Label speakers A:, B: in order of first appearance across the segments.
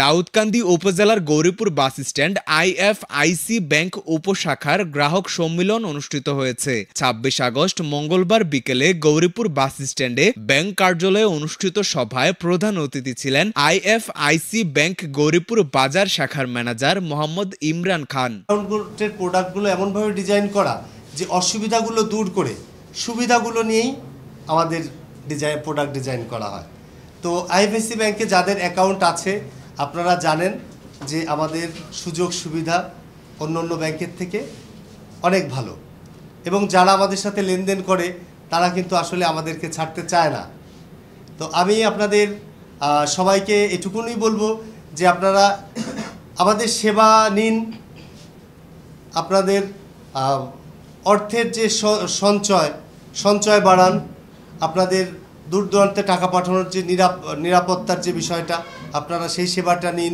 A: দাউদকান্দি উপজেলার Gauripur bus stand IFIC bank উপশাখার গ্রাহক সম্মেলন অনুষ্ঠিত হয়েছে ২৬ আগস্ট মঙ্গলবার বিকেলে গৌরীপুর বাস স্ট্যান্ডে ব্যাংক কার্যালয়ে অনুষ্ঠিত সভায় প্রধান অতিথি ছিলেন আইএফআইসি ব্যাংক গৌরীপুর বাজার শাখার ম্যানেজার মোহাম্মদ ইমরান খান।
B: প্রোডাক্টগুলো এমনভাবে ডিজাইন করা যে অসুবিধাগুলো দূর করে সুবিধাগুলো নিয়েই আমাদের প্রোডাক্ট ডিজাইন করা হয়। তো আইএফআইসি ব্যাংকে যাদের অ্যাকাউন্ট আছে আপনারা জানেন যে আমাদের সুযোগ সুবিধা অন্য ব্যাংকের থেকে অনেক ভালো, এবং যারা আমাদের সাথে লেনদেন করে তারা কিন্তু আসলে আমাদেরকে ছাড়তে চায় না। তো আমি আপনাদের সবাইকে এটুকুনই বলবো যে আপনারা আমাদের সেবা নিন, আপনাদের অর্থের যে সঞ্চয় বাড়ান, আপনাদের দূর দূরান্তে টাকা পাঠানোর যে নিরাপত্তার যে বিষয়টা আপনারা সেই সেবাটা নিন।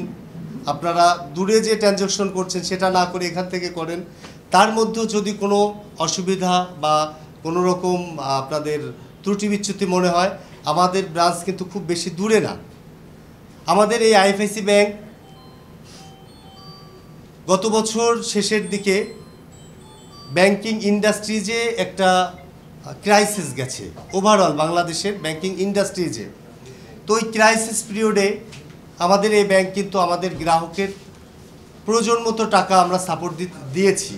B: আপনারা দূরে যে ট্রানজ্যাকশন করছেন সেটা না করে এখান থেকে করেন। তার মধ্যেও যদি কোনো অসুবিধা বা কোনো রকম আপনাদের ত্রুটি বিচ্যুতি মনে হয়, আমাদের ব্রাঞ্চ কিন্তু খুব বেশি দূরে না। আমাদের এই আইএফআইসি ব্যাংক গত বছর শেষের দিকে ব্যাংকিং ইন্ডাস্ট্রিজে একটা ক্রাইসিস গেছে, ওভারঅল বাংলাদেশের ব্যাংকিং ইন্ডাস্ট্রিজে। তো ওই ক্রাইসিস পিরিয়ডে আমাদের এই ব্যাংক কিন্তু আমাদের গ্রাহকের প্রয়োজন মতো টাকা আমরা সাপোর্ট দিয়েছি,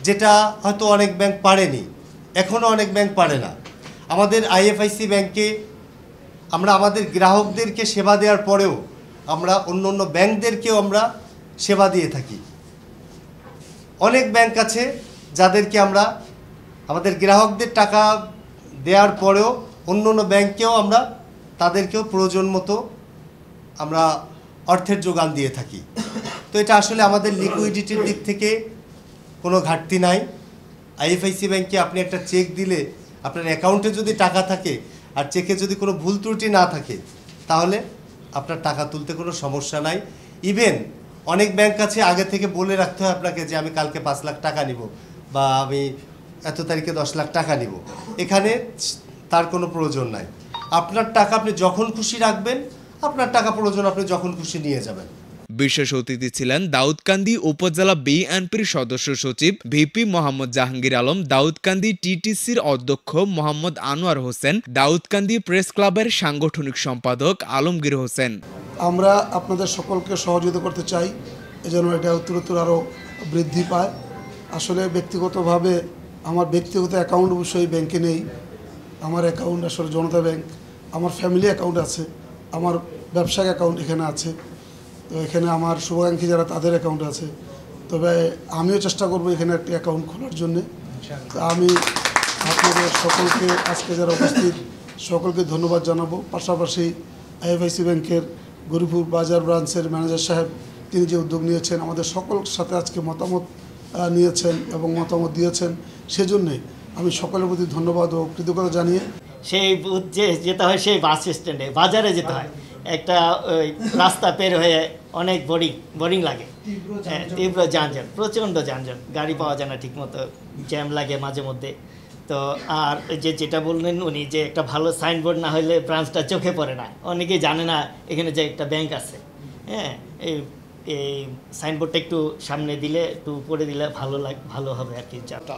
B: যেটা হয়তো অনেক ব্যাংক পারেনি, এখনও অনেক ব্যাংক পারে না। আমাদের আইএফআইসি ব্যাংকে আমরা আমাদের গ্রাহকদেরকে সেবা দেওয়ার পরেও আমরা অন্য ব্যাংকদেরকেও আমরা সেবা দিয়ে থাকি। অনেক ব্যাংক আছে যাদেরকে আমরা আমাদের গ্রাহকদের টাকা দেওয়ার পরেও অন্য ব্যাংকেও আমরা তাদেরকেও প্রয়োজন মতো আমরা অর্থের যোগান দিয়ে থাকি। তো এটা আসলে আমাদের লিকুইডিটির দিক থেকে কোনো ঘাটতি নাই। আইএফআইসি ব্যাংকে আপনি একটা চেক দিলে আপনার অ্যাকাউন্টে যদি টাকা থাকে আর চেকে যদি কোনো ভুল ত্রুটি না থাকে তাহলে আপনার টাকা তুলতে কোনো সমস্যা নাই। ইভেন অনেক ব্যাংক আছে আগে থেকে বলে রাখতে হয় আপনাকে যে আমি কালকে ৫ লাখ টাকা নিব বা আমি এত তারিখে ১০ লাখ টাকা নিব। এখানে তার কোনো প্রয়োজন নাই। আপনার টাকা আপনি যখন খুশি রাখবেন, আপনার টাকা প্রয়োজন আপনি যখন খুশি নিয়ে যাবেন।
A: বিশেষ অতিথি ছিলেন দাউদকান্দি উপজেলা বিএনপির সদস্য সচিব ভিপি মোহাম্মদ জাহাঙ্গীর আলম, দাউদকান্দি টিটিসির অধ্যক্ষ মোহাম্মদ আনোয়ার হোসেন, দাউদকান্দি প্রেস ক্লাবের সাংগঠনিক সম্পাদক আলমগীর হোসেন।
C: আমরা আপনাদের সকলকে সহযোগিতা করতে চাই এজন্য এটা উত্তরোত্তর আরও বৃদ্ধি পায়। আসলে ব্যক্তিগতভাবে আমার ব্যক্তিগত অ্যাকাউন্ট অবশ্যই ব্যাংকে নেই। আমার অ্যাকাউন্ট আসলে জনতা ব্যাংক, আমার ফ্যামিলি অ্যাকাউন্ট আছে, আমার ব্যবসায়িক অ্যাকাউন্ট এখানে আছে। তো এখানে আমার শুভাকাঙ্ক্ষী যারা তাদের অ্যাকাউন্ট আছে, তবে আমিও চেষ্টা করব এখানে একটি অ্যাকাউন্ট খোলার জন্যে। তো আমি আপনাদের সকলকে আজকে যারা উপস্থিত সকলকে ধন্যবাদ জানাবো। পাশাপাশি আইএফআইসি ব্যাংকের গৌরীপুর বাজার ব্রাঞ্চের ম্যানেজার সাহেব তিনি যে উদ্যোগ নিয়েছেন, আমাদের সকল সাথে আজকে মতামত নিয়েছেন এবং মতামত দিয়েছেন, সেজন্যে আমি সকলের প্রতি ধন্যবাদ ও কৃতজ্ঞতা জানিয়ে
D: সেই যে যেতে হয় সেই বাস স্ট্যান্ডে বাজারে যেতে হয়, একটা ওই রাস্তা পের হয়ে অনেক বোরিং লাগে, তীব্র যানজট, প্রচণ্ড যানজট, গাড়ি পাওয়া যায় না ঠিকমতো, জ্যাম লাগে মাঝে মধ্যে। তো আর যেটা বললেন উনি যে একটা ভালো সাইনবোর্ড না হলে ব্রাঞ্চটা চোখে পড়ে না, অনেকেই জানে না এখানে যে একটা ব্যাংক আছে। হ্যাঁ, এই সাইনবোর্ডটা একটু সামনে দিলে, একটু উপরে দিলে ভালো হবে আর কি। যাটা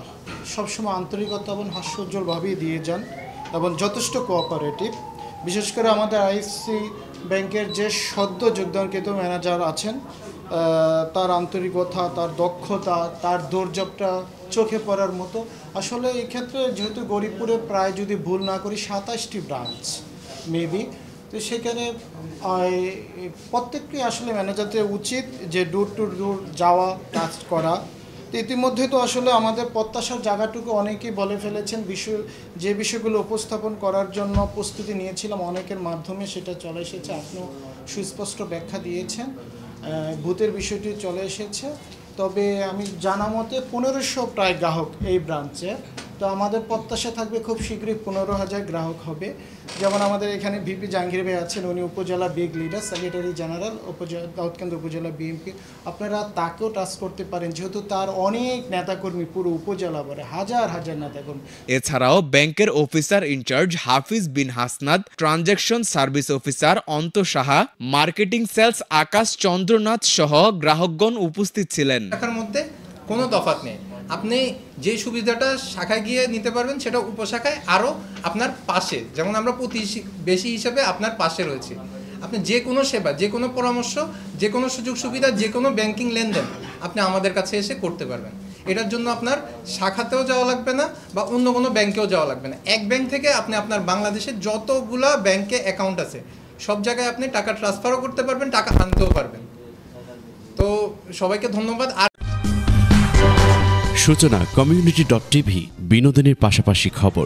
E: সবসময় আন্তরিকতা এবং হাস্যোজ্জ্বলভাবেই দিয়ে যান এবং যথেষ্ট কোঅপারেটিভ। বিশেষ করে আমাদের আইএফআইসি ব্যাংকের যে সদ্য যোগদানকৃত ম্যানেজার আছেন, তার আন্তরিকতা, তার দক্ষতা, তার দৌর্যবটা চোখে পড়ার মতো। আসলে এই ক্ষেত্রে যেহেতু গৌরীপুরে প্রায় যদি ভুল না করি ২৭টি ব্রাঞ্চ মেবি, তো সেখানে প্রত্যেকটি আসলে ম্যানেজারদের উচিত যে ডোর টু ডোর যাওয়া, টাচ করা। তো ইতিমধ্যে তো আসলে আমাদের প্রত্যাশার জায়গাটুকু অনেকেই বলে ফেলেছেন। যে বিষয়গুলো উপস্থাপন করার জন্য প্রস্তুতি নিয়েছিলাম অনেকের মাধ্যমে সেটা চলে এসেছে, আপনিও সুস্পষ্ট ব্যাখ্যা দিয়েছেন। বুথের বিষয়টি চলে এসেছে। তবে আমি জানা মতে ১৫০০ প্রায় গ্রাহক এই ব্রাঞ্চে। তো তো আমাদের প্রত্যাশা থাকবে খুব শীঘ্রই 15,000 গ্রাহক হবে। যেমন আমাদের এখানে ভিপি জাহাঙ্গীর ভাই আছেন, উনি উপজেলা big leader, secretary general Daudkandi উপজেলা বিএনপি। আপনারা তাকেও টাচ করতে পারেন, যেহেতু তার অনেক নেতাকর্মী পুরো উপজেলা ভরে, হাজার হাজার নেতাকর্মী।
A: এছাড়াও ব্যাংকের অফিসার ইনচার্জ হাফিজ বিন হাসনাত, ট্রানজ্যাকশন সার্ভিস অফিসার অন্ত সাহা, মার্কেটিং সেলস আকাশ চন্দ্রনাথ সহ গ্রাহকগণ উপস্থিত ছিলেন।
F: শাখার মধ্যে কোনো তফাৎ নেই, আপনি যে সুবিধাটা শাখায় গিয়ে নিতে পারবেন সেটা উপশাখায় আরও আপনার পাশে, যেমন আমরা প্রতিবেশী হিসেবে আপনার পাশে রয়েছে। আপনি যে কোনো সেবা, যে কোনো পরামর্শ, যে কোনো সুযোগ সুবিধা, যে কোনো ব্যাংকিং লেনদেন আপনি আমাদের কাছে এসে করতে পারবেন। এটার জন্য আপনার শাখাতেও যাওয়া লাগবে না বা অন্য কোনো ব্যাংকেও যাওয়া লাগবে না। এক ব্যাংক থেকে আপনি আপনার বাংলাদেশের যতগুলা ব্যাংকে অ্যাকাউন্ট আছে সব জায়গায় আপনি টাকা ট্রান্সফারও করতে পারবেন, টাকা আনতেও পারবেন। তো সবাইকে ধন্যবাদ। আর
G: সূচনা community.tv বিনোদনের পাশাপাশি খবর।